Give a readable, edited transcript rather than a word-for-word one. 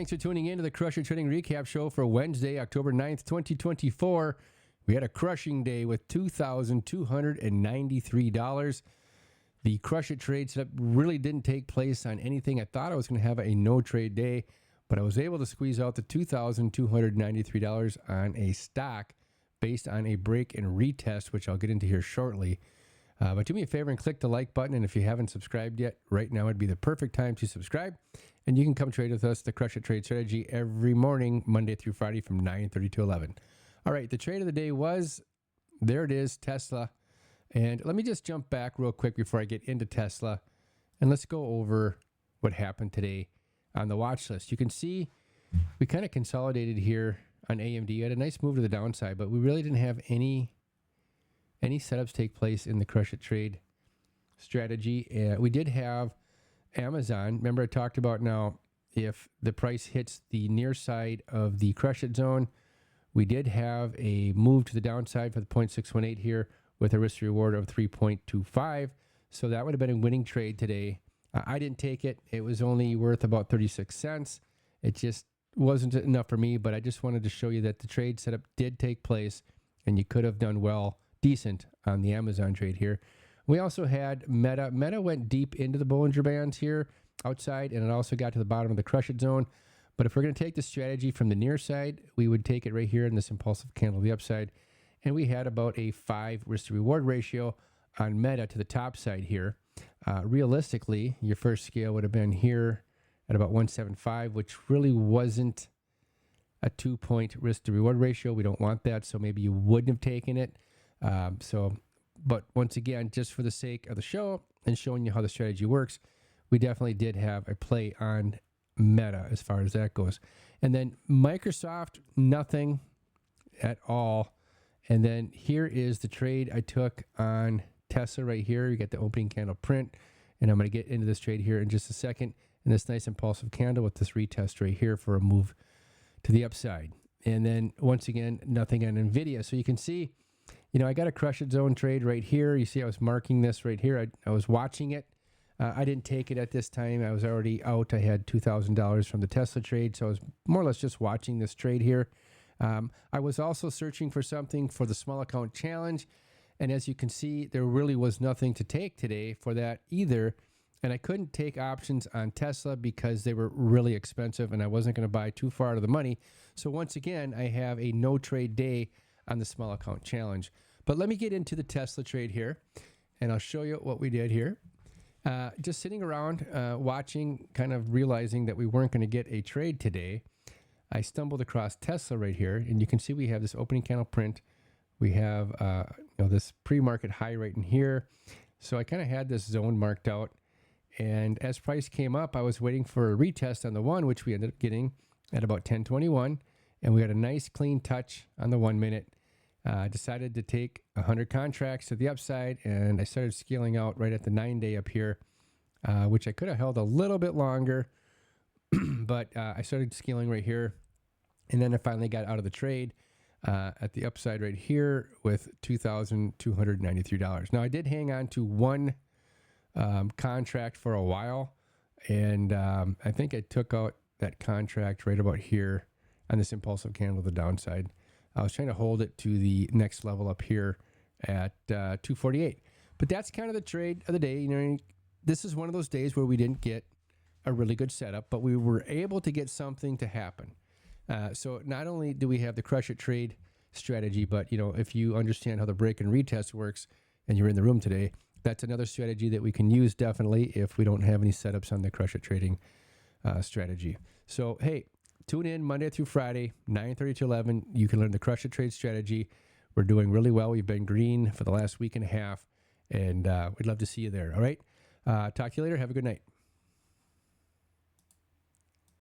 Thanks for tuning in to the Crusher Trading Recap Show for Wednesday, October 9th, 2024. We had a crushing day with $2,293. The Crusher trade setup really didn't take place on anything. I thought I was going to have a no-trade day, but I was able to squeeze out the $2,293 on a stock based on a break and retest, which I'll get into here shortly. But do me a favor and click the like button, and if you haven't subscribed yet, right now would be the perfect time to subscribe. And you can come trade with us, the Crush It Trade Strategy, every morning, Monday through Friday from 9:30 to 11. All right, the trade of the day was, there it is, Tesla. And let me just jump back real quick before I get into Tesla, and let's go over what happened today on the watch list. You can see we kind of consolidated here on AMD. We had a nice move to the downside, but we really didn't have any setups take place in the Crush It Trade strategy. We did have Amazon. Remember I talked about now if the price hits the near side of the Crush It zone, we did have a move to the downside for the 0.618 here with a risk reward of 3.25. So that would have been a winning trade today. I didn't take it. It was only worth about 36 cents. It just wasn't enough for me, but I just wanted to show you that the trade setup did take place and you could have done well, decent on the Amazon trade here. We also had Meta. Meta went deep into the Bollinger Bands here outside, and it also got to the bottom of the Crush It zone. But if we're going to take the strategy from the near side, we would take it right here in this impulsive candle to the upside. And we had about a 5 risk to reward ratio on Meta to the top side here. Realistically, your first scale would have been here at about 175, which really wasn't a 2-point risk to reward ratio. We don't want that, so maybe you wouldn't have taken it. But once again, just for the sake of the show and showing you how the strategy works, we definitely did have a play on Meta as far as that goes. And then Microsoft, nothing at all. And then here is the trade I took on Tesla right here. You get the opening candle print, and I'm going to get into this trade here in just a second. And this nice impulsive candle with this retest right here for a move to the upside. And then once again, nothing on NVIDIA. So you can see, you know, I got a Crush It zone trade right here. You see I was marking this right here. I was watching it. I didn't take it at this time. I was already out. I had $2,000 from the Tesla trade, so I was more or less just watching this trade here. I was also searching for something for the small account challenge, and as you can see, there really was nothing to take today for that either, and I couldn't take options on Tesla because they were really expensive, and I wasn't going to buy too far out of the money. So once again, I have a no trade day on the small account challenge. But let me get into the Tesla trade here, and I'll show you what we did here. Just sitting around watching, kind of realizing that we weren't going to get a trade today, I stumbled across Tesla right here, and you can see we have this opening candle print. We have this pre-market high right in here. So I kind of had this zone marked out, and as price came up, I was waiting for a retest on the one, which we ended up getting at about 10.21, and we had a nice clean touch on the 1 minute. Decided to take 100 contracts to the upside, and I started scaling out right at the 9-day up here, which I could have held a little bit longer, but I started scaling right here, and then I finally got out of the trade at the upside right here with $2,293. Now, I did hang on to one contract for a while, and I think I took out that contract right about here on this impulsive candle to the downside. I was trying to hold it to the next level up here at 248. But that's kind of the trade of the day. You know, this is one of those days where we didn't get a really good setup, but we were able to get something to happen. So not only do we have the Crush It trade strategy, but you know, if you understand how the break and retest works and you're in the room today, that's another strategy that we can use definitely if we don't have any setups on the Crush It trading strategy. So, hey, tune in Monday through Friday, 9:30 to 11. You can learn the Crush It trade strategy. We're doing really well. We've been green for the last week and a half, and we'd love to see you there. All right. Talk to you later. Have a good night.